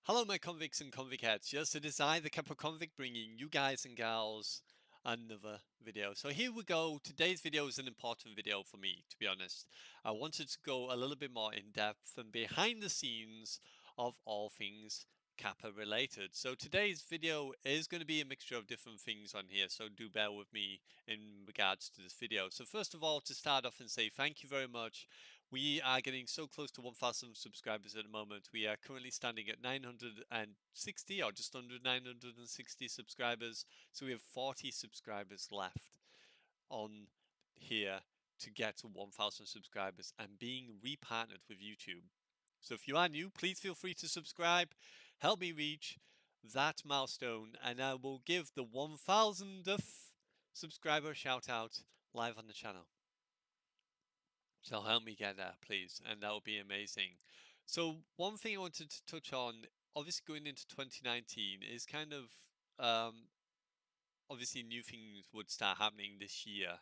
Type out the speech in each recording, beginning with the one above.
Hello, my convicts and convicts. Yes, it is I, the Kappa Convict, bringing you guys and gals another video. So here we go. Today's video is an important video for me, to be honest. I wanted to go a little bit more in depth and behind the scenes of all things Kappa related. So today's video is going to be a mixture of different things on here, so do bear with me in regards to this video. So first of all, to start off and say thank you very much. We are getting so close to 1,000 subscribers at the moment. We are currently standing at 960 or just under 960 subscribers. So we have 40 subscribers left on here to get to 1,000 subscribers and being repartnered with YouTube. So if you are new, please feel free to subscribe, help me reach that milestone, and I will give the 1,000th subscriber shout out live on the channel. So help me get there, please, and that would be amazing. So one thing I wanted to touch on, obviously going into 2019, is kind of obviously new things would start happening this year,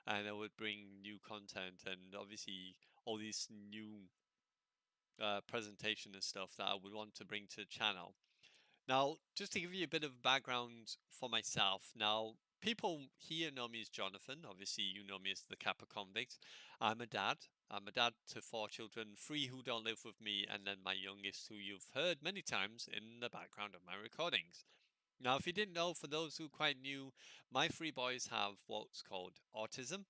and I would bring new content and obviously all these new presentation and stuff that I would want to bring to the channel. Now, just to give you a bit of background for myself, now people here know me as Jonathan. Obviously, you know me as the Kappa Convict. I'm a dad. I'm a dad to 4 children, 3 who don't live with me, and then my youngest, who you've heard many times in the background of my recordings. Now, if you didn't know, for those who are quite new, my 3 boys have what's called autism,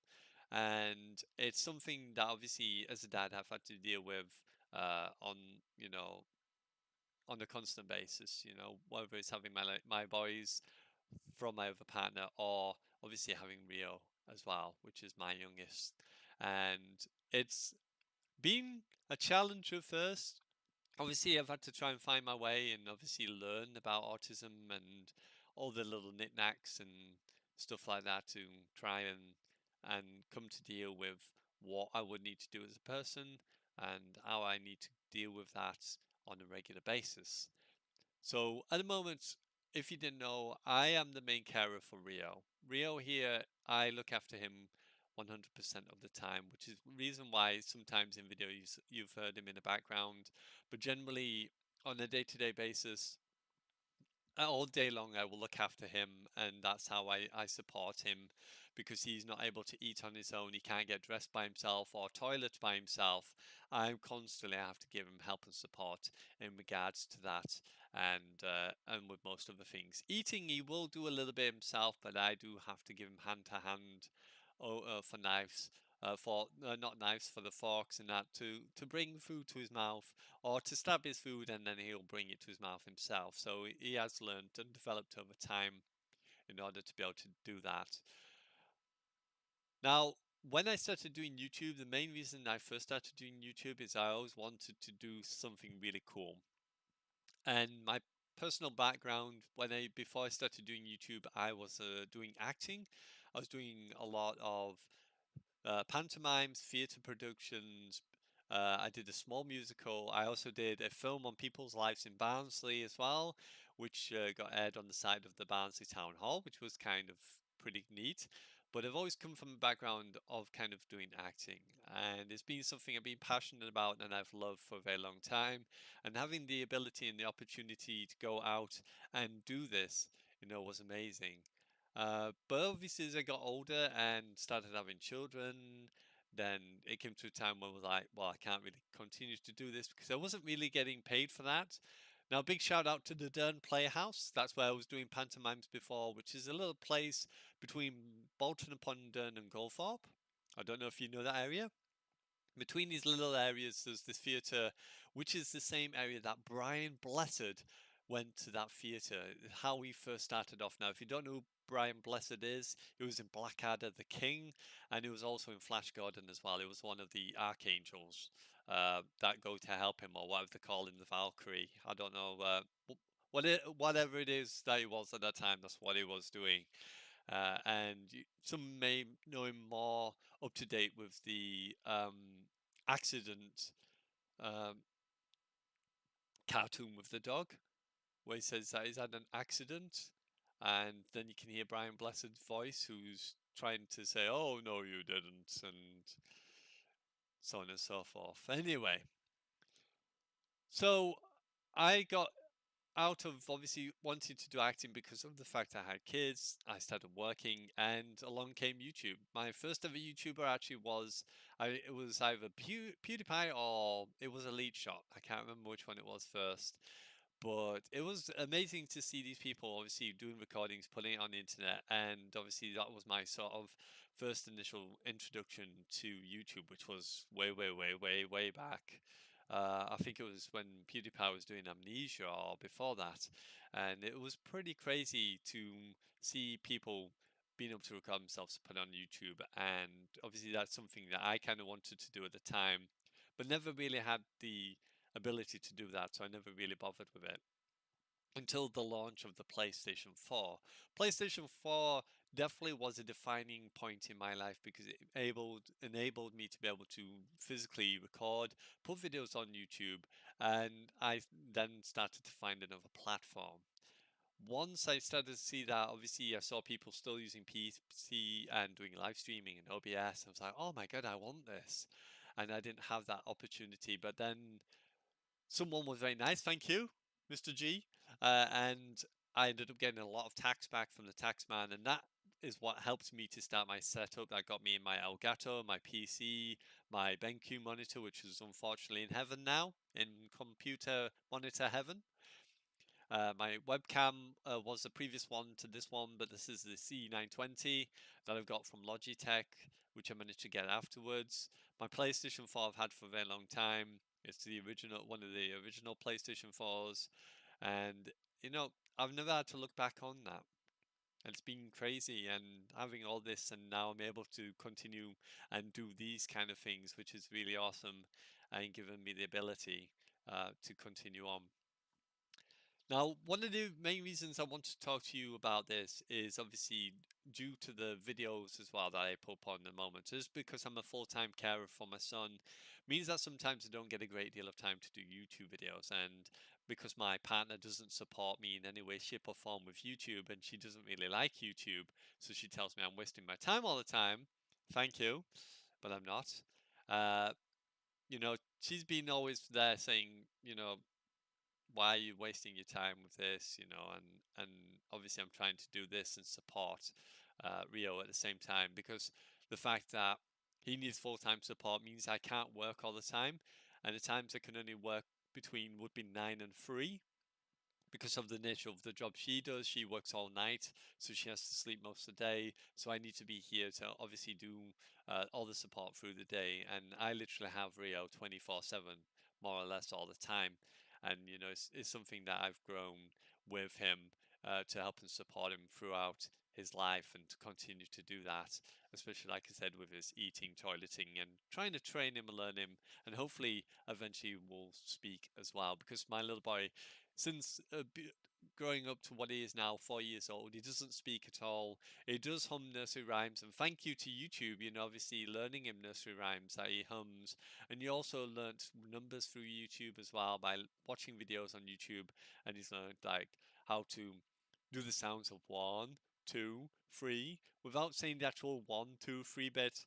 and it's something that obviously, as a dad, I've had to deal with on on a constant basis. Whether it's having my boys from my other partner or obviously having Rio as well, which is my youngest, and it's been a challenge at first. Obviously, I've had to try and find my way and obviously learn about autism and all the little knickknacks and stuff like that to try and come to deal with what I would need to do as a person and how I need to deal with that on a regular basis. So at the moment, if you didn't know, I am the main carer for Rio. Rio here, I look after him 100% of the time, which is the reason why sometimes in videos you've heard him in the background, but generally on a day-to-day basis, all day long I will look after him, and that's how I support him, because he's not able to eat on his own, he can't get dressed by himself or toilet by himself. I constantly have to give him help and support in regards to that, and with most of the things. Eating he will do a little bit himself, but I do have to give him hand to hand for knives, for not knives, for the forks and that, to bring food to his mouth or to stab his food, and then he'll bring it to his mouth himself. So he has learned and developed over time in order to be able to do that. Now, when I started doing YouTube, the main reason I first started doing YouTube is I always wanted to do something really cool. And my personal background, before I started doing YouTube, I was doing acting. I was doing a lot of pantomimes, theatre productions. I did a small musical. I also did a film on people's lives in Barnsley as well, which got aired on the side of the Barnsley Town Hall, which was kind of pretty neat. But I've always come from a background of kind of doing acting, and it's been something I've been passionate about and I've loved for a very long time. And having the ability and the opportunity to go out and do this, was amazing. But obviously, as I got older and started having children, then it came to a time when I was like, well, I can't really continue to do this because I wasn't really getting paid for that. Now, big shout out to the Dern Playhouse. That's where I was doing pantomimes before, which is a little place between Bolton upon Dern and Goldthorpe. I don't know if you know that area. Between these little areas, there's this theatre, which is the same area that Brian Blessed went to that theatre. How he first started off. Now, if you don't know who Brian Blessed is, he was in Blackadder the King, and he was also in Flash Gordon as well. He was one of the archangels that go to help him, or whatever they call him, the Valkyrie. I don't know. Whatever it is that he was at that time, that's what he was doing. Some may know him more up to date with the accident um, cartoon with the dog, where he says that he's had an accident, and then you can hear Brian Blessed's voice, who's trying to say, "Oh no, you didn't," and so on and so forth. Anyway, so I got out of obviously wanting to do acting because of the fact I had kids, I started working, and along came YouTube. My first ever YouTuber actually was it was either PewDiePie or it was Elite Shot. I can't remember which one it was first. But it was amazing to see these people obviously doing recordings, putting it on the internet, and obviously that was my sort of first initial introduction to YouTube, which was way, way, way, way, way back. I think it was when PewDiePie was doing Amnesia or before that, and it was pretty crazy to see people being able to record themselves and put it on YouTube. And obviously that's something that I kind of wanted to do at the time, but never really had the ability to do that, so I never really bothered with it until the launch of the PlayStation 4. PlayStation 4 definitely was a defining point in my life because it enabled me to be able to physically record, put videos on YouTube, and I then started to find another platform. Once I started to see that, obviously I saw people still using PC and doing live streaming and OBS. I was like, oh my god, I want this. And I didn't have that opportunity. But then someone was very nice, thank you, Mr. G. And I ended up getting a lot of tax back from the tax man, and that is what helped me to start my setup. That got me in my Elgato, my PC, my BenQ monitor, which is unfortunately in heaven now, in computer monitor heaven. My webcam was the previous one to this one, but this is the C920 that I've got from Logitech, which I managed to get afterwards. My PlayStation 4 I've had for a very long time. It's the original, one of the original PlayStation 4s, and I've never had to look back on that. It's been crazy, and having all this, and now I'm able to continue and do these kind of things, which is really awesome, and given me the ability to continue on. Now, one of the main reasons I want to talk to you about this is obviously due to the videos as well that I put up on the moment. Just because I'm a full-time carer for my son means that sometimes I don't get a great deal of time to do YouTube videos. And because my partner doesn't support me in any way, shape, or form with YouTube, and she doesn't really like YouTube, so she tells me I'm wasting my time all the time. Thank you, but I'm not. Uh, she's been always there saying, why are you wasting your time with this, and obviously I'm trying to do this and support Rio at the same time, because the fact that he needs full-time support means I can't work all the time, and the times I can only work between would be 9 and 3 because of the nature of the job she does. She works all night, so she has to sleep most of the day. So I need to be here to obviously do all the support through the day. And I literally have Rio 24/7, more or less all the time. And it's something that I've grown with him to help and support him throughout his life, and to continue to do that, especially like I said, with his eating, toileting, and trying to train him and learn him, and hopefully eventually will speak as well, because my little boy, since growing up to what he is now, 4 years old, he doesn't speak at all. He does hum nursery rhymes, and thank you to YouTube, obviously learning him nursery rhymes that he hums. And he also learnt numbers through YouTube as well by watching videos on YouTube, and he's learned like how to do the sounds of 1, 2, 3 without saying the actual 1, 2, 3 bit.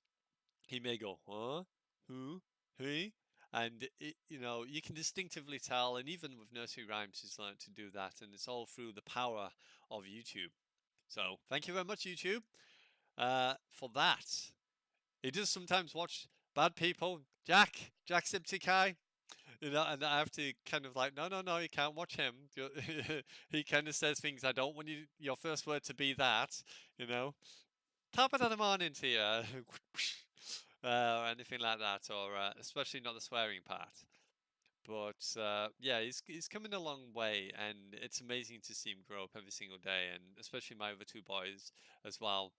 He may go, huh, who, he, and you can distinctively tell. And even with nursery rhymes, he's learned to do that, and it's all through the power of YouTube. So thank you very much, YouTube, for that. He does sometimes watch bad people, Jacksepticeye, and I have to kind of like, no, no, no, you can't watch him. He kind of says things, I don't want your first word to be that, you know. Top of the morning to you, or anything like that, or especially not the swearing part. But yeah, he's coming a long way, and it's amazing to see him grow up every single day, and especially my other two boys as well.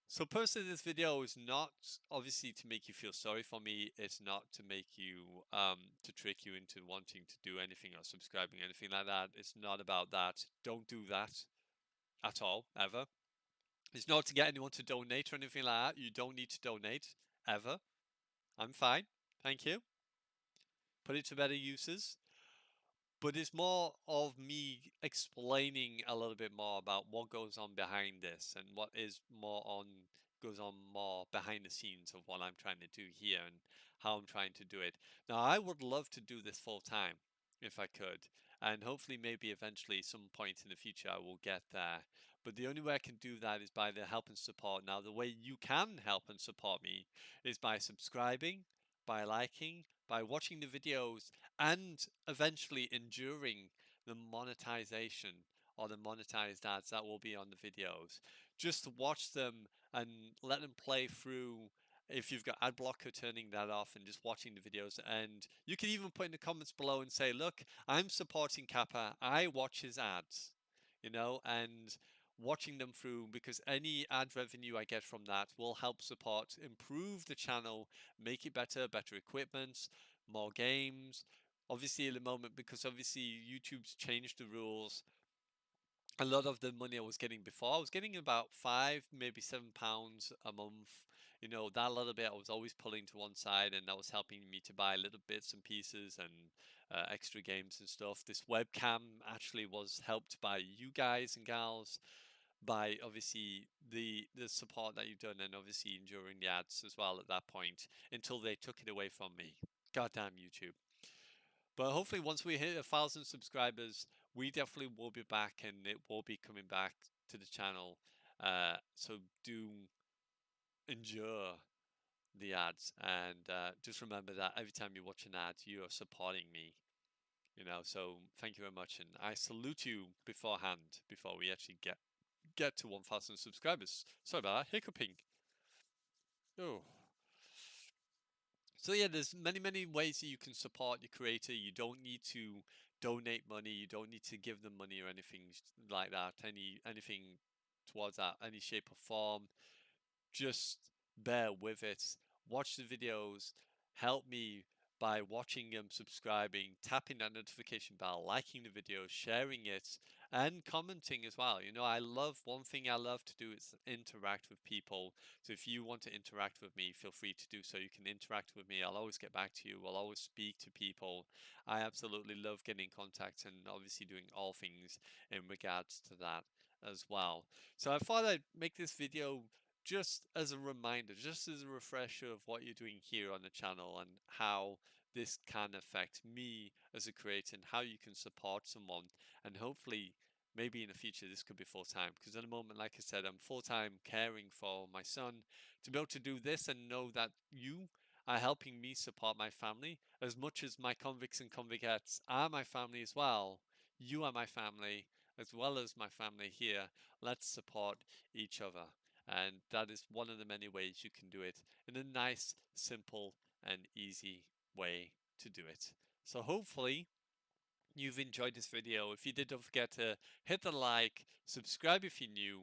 So personally, this video is not obviously to make you feel sorry for me. It's not to make you to trick you into wanting to do anything or subscribing, anything like that. It's not about that. Don't do that at all, ever. It's not to get anyone to donate or anything like that. You don't need to donate ever. I'm fine, thank you. Put it to better uses. But it's more of me explaining a little bit more about what goes on behind this, and what is goes on more behind the scenes of what I'm trying to do here, and how I'm trying to do it. Now, I would love to do this full time. if I could. And hopefully, maybe eventually, some point in the future, I will get there. But the only way I can do that is by the help and support. Now, the way you can help and support me is by subscribing, by liking, by watching the videos, and eventually enduring the monetization or the monetized ads that will be on the videos. Just watch them and let them play through if you've got ad blocker, turning that off and just watching the videos. And you can even put in the comments below and say, look, I'm supporting Kappa, I watch his ads, and watching them through, because any ad revenue I get from that will help support, improve the channel, make it better, better equipment, more games. Obviously at the moment, because obviously YouTube's changed the rules, a lot of the money I was getting before, I was getting about £5, maybe £7 a month. That little bit I was always pulling to one side, and that was helping me to buy little bits and pieces and extra games and stuff. This webcam actually was helped by you guys and gals, by obviously the support that you've done, and obviously enduring the ads as well at that point until they took it away from me. Goddamn YouTube. But hopefully, once we hit 1,000 subscribers, we definitely will be back, and it will be coming back to the channel. So do endure the ads, and just remember that every time you watch an ad, you are supporting me. So thank you very much, and I salute you beforehand before we actually get to 1,000 subscribers. Sorry about that, hiccuping. Oh. So yeah, there's many ways that you can support your creator. You don't need to donate money. You don't need to give them money or anything like that. Anything towards that, any shape or form. Just bear with it. Watch the videos. Help me by watching them, subscribing, tapping that notification bell, liking the video, sharing it, and commenting as well. One thing I love to do is interact with people. So if you want to interact with me, feel free to do so. You can interact with me. I'll always get back to you. I'll always speak to people. I absolutely love getting in contact, and obviously doing all things in regards to that as well. So I thought I'd make this video just as a reminder, just as a refresher of what you're doing here on the channel, and how this can affect me as a creator, and how you can support someone. And hopefully, maybe in the future, this could be full time, because at the moment, like I said, I'm full time caring for my son. To be able to do this and know that you are helping me support my family as much as my convicts and convicts are my family as well. You are my family as well as my family here. Let's support each other. And that is one of the many ways you can do it in a nice, simple, and easy way to do it. So hopefully you've enjoyed this video. If you did, don't forget to hit the like, subscribe if you're new,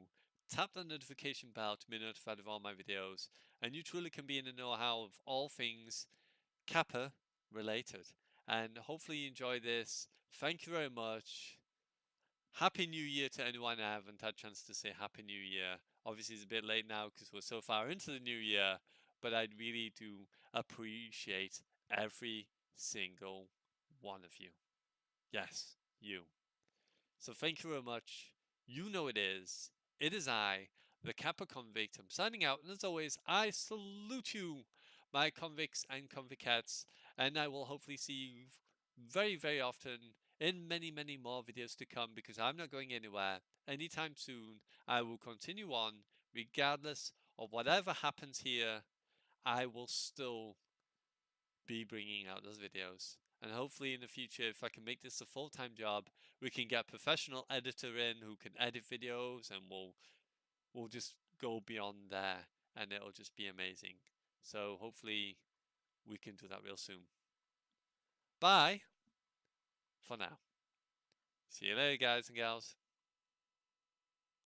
tap the notification bell to be notified of all my videos, and you truly can be in the know-how of all things Kappa related. And hopefully you enjoy this. Thank you very much. Happy New Year to anyone I haven't had a chance to say Happy New Year. Obviously, it's a bit late now because we're so far into the new year, but I really do appreciate every single one of you. Yes, you. So thank you very much. You know it is. It is I, the Kappa Convict. I'm signing out, and as always, I salute you, my convicts and convicts, and I will hopefully see you very often in many more videos to come, because I'm not going anywhere anytime soon. I will continue on regardless of whatever happens here. I will still be bringing out those videos. And hopefully in the future, if I can make this a full-time job, we can get a professional editor in who can edit videos, and we'll just go beyond there, and it'll just be amazing. So hopefully we can do that real soon. Bye for now. See you later, guys and gals.